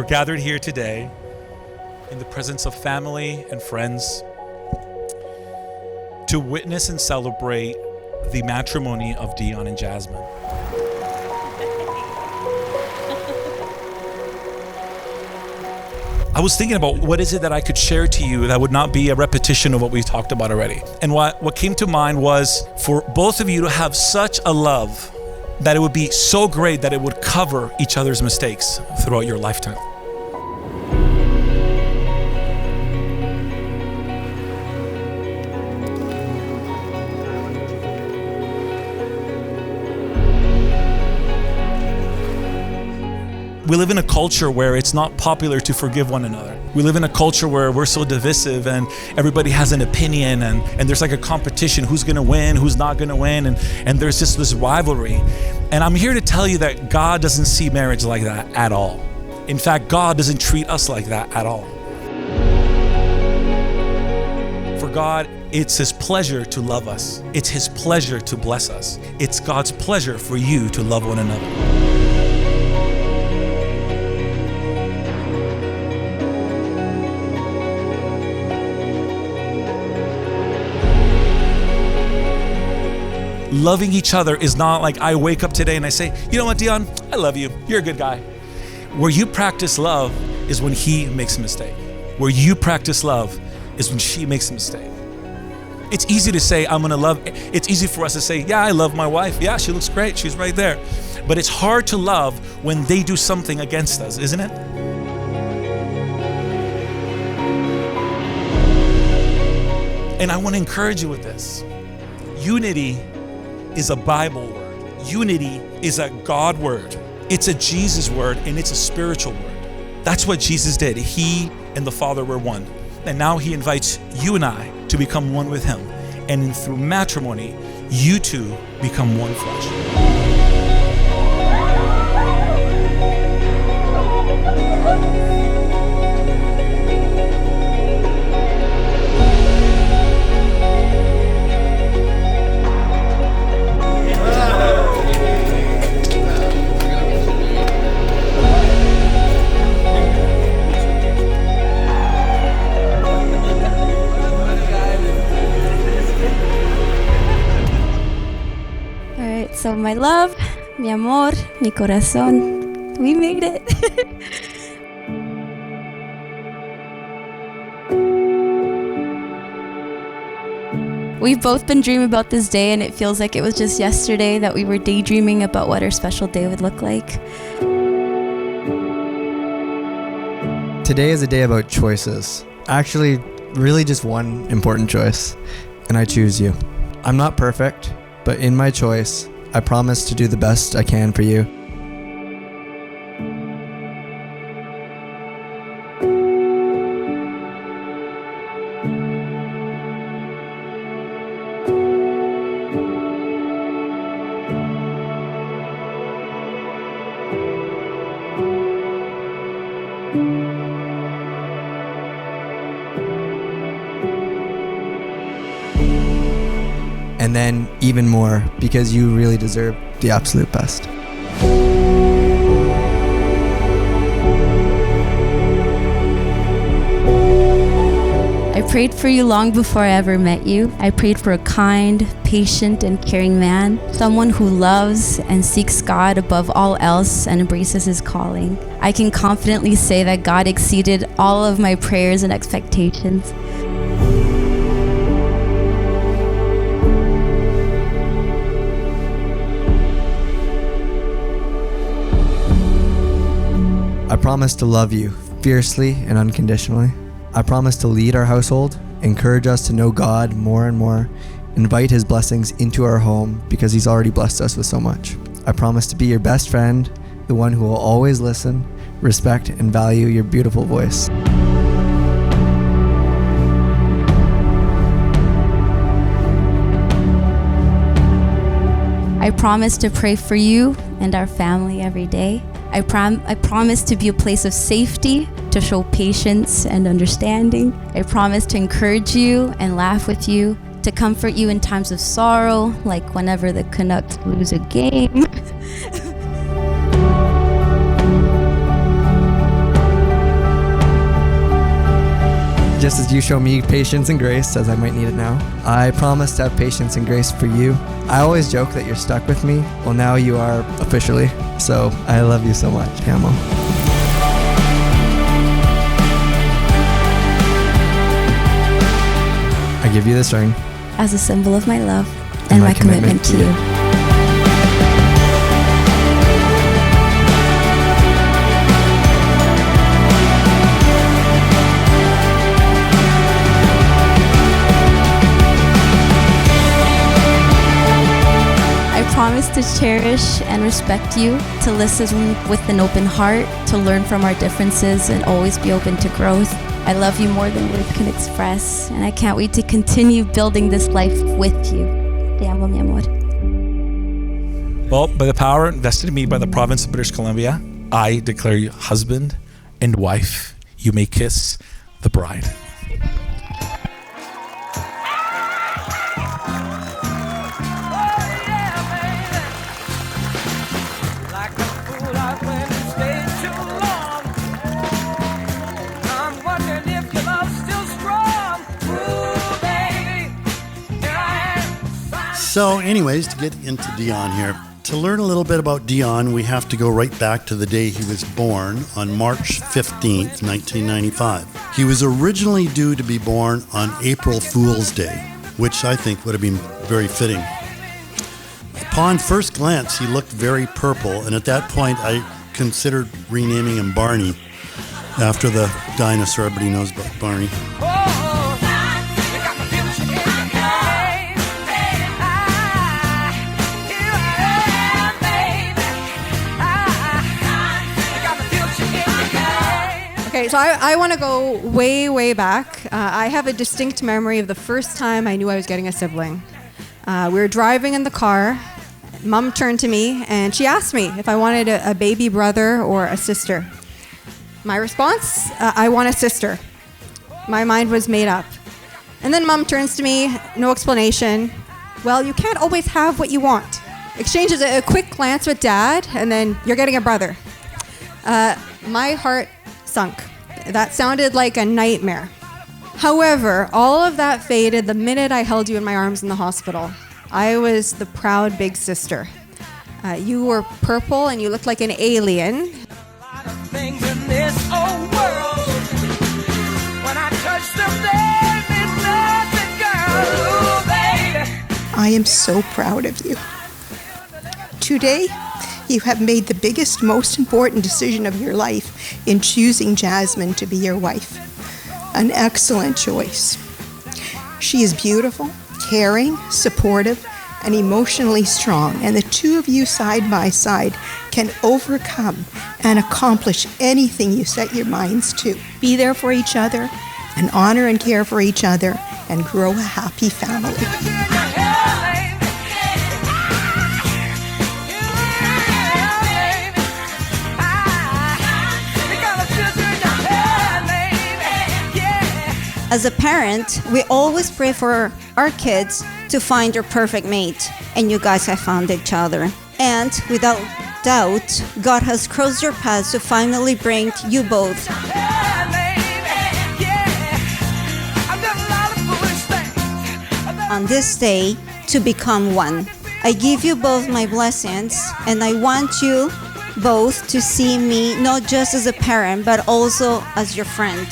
We're gathered here today in the presence of family and friends to witness and celebrate the matrimony of Dion and Jasmine. I was thinking about what is it that I could share to you that would not be a repetition of what we've talked about already. And what came to mind was for both of you to have such a love that it would be so great that it would cover each other's mistakes throughout your lifetime. We live in a culture where it's not popular to forgive one another. We live in a culture where we're so divisive and everybody has an opinion and there's like a competition, who's gonna win, who's not gonna win, and there's just this rivalry. And I'm here to tell you that God doesn't see marriage like that at all. In fact, God doesn't treat us like that at all. For God, it's His pleasure to love us. It's His pleasure to bless us. It's God's pleasure for you to love one another. Loving each other is not like I wake up today and I say, you know what, Dion, I love you. You're a good guy. Where you practice love is when he makes a mistake. Where you practice love is when she makes a mistake. It's easy to say, I'm gonna love. It's easy for us to say, yeah, I love my wife. Yeah, she looks great. She's right there. But it's hard to love when they do something against us, isn't it? And I want to encourage you with this. Unity is a Bible word. Unity is a God word. It's a Jesus word, and it's a spiritual word. That's what Jesus did. He and the Father were one. And now He invites you and I to become one with Him. And through matrimony, you two become one flesh. So my love, mi amor, mi corazón, we made it. We've both been dreaming about this day, and it feels like it was just yesterday that we were daydreaming about what our special day would look like. Today is a day about choices. Actually, really just one important choice, and I choose you. I'm not perfect, but in my choice, I promise to do the best I can for you. And then even more, because you really deserve the absolute best. I prayed for you long before I ever met you. I prayed for a kind, patient, and caring man, someone who loves and seeks God above all else and embraces his calling. I can confidently say that God exceeded all of my prayers and expectations. I promise to love you fiercely and unconditionally. I promise to lead our household, encourage us to know God more and more, invite His blessings into our home because He's already blessed us with so much. I promise to be your best friend, the one who will always listen, respect, and value your beautiful voice. I promise to pray for you and our family every day. I promise to be a place of safety, to show patience and understanding. I promise to encourage you and laugh with you, to comfort you in times of sorrow, like whenever the Canucks lose a game. just as you show me patience and grace, as I might need it now, I promise to have patience and grace for you. I always joke that you're stuck with me. Well, now you are officially. So I love you so much, Camo. I give you this ring as a symbol of my love and my commitment to you. I promise to cherish and respect you, to listen with an open heart, to learn from our differences and always be open to growth. I love you more than words can express, and I can't wait to continue building this life with you. Te amo, mi amor. Well, by the power invested in me by the province of British Columbia, I declare you husband and wife. You may kiss the bride. So anyways, to get into Dion here, to learn a little bit about Dion, we have to go right back to the day he was born on March 15th, 1995. He was originally due to be born on April Fool's Day, which I think would have been very fitting. Upon first glance, he looked very purple, and at that point, I considered renaming him Barney after the dinosaur. Everybody knows about Barney. Okay, so I want to go way, way back. I have a distinct memory of the first time I knew I was getting a sibling. We were driving in the car. Mom turned to me and she asked me if I wanted a baby brother or a sister. My response, I want a sister. My mind was made up. And then Mom turns to me, no explanation. Well, you can't always have what you want. Exchanges a quick glance with Dad, and then you're getting a brother. My heart sunk. That sounded like a nightmare. However, all of that faded the minute I held you in my arms in the hospital. I was the proud big sister. You were purple and you looked like an alien. I am so proud of you. Today, you have made the biggest, most important decision of your life in choosing Jasmine to be your wife. An excellent choice. She is beautiful, caring, supportive, and emotionally strong, and the two of you side by side can overcome and accomplish anything you set your minds to. Be there for each other, and honor and care for each other, and grow a happy family. As a parent, we always pray for our kids to find their perfect mate, and you guys have found each other. And without doubt, God has crossed your paths to finally bring you both. On this day, to become one. I give you both my blessings, and I want you both to see me not just as a parent, but also as your friend.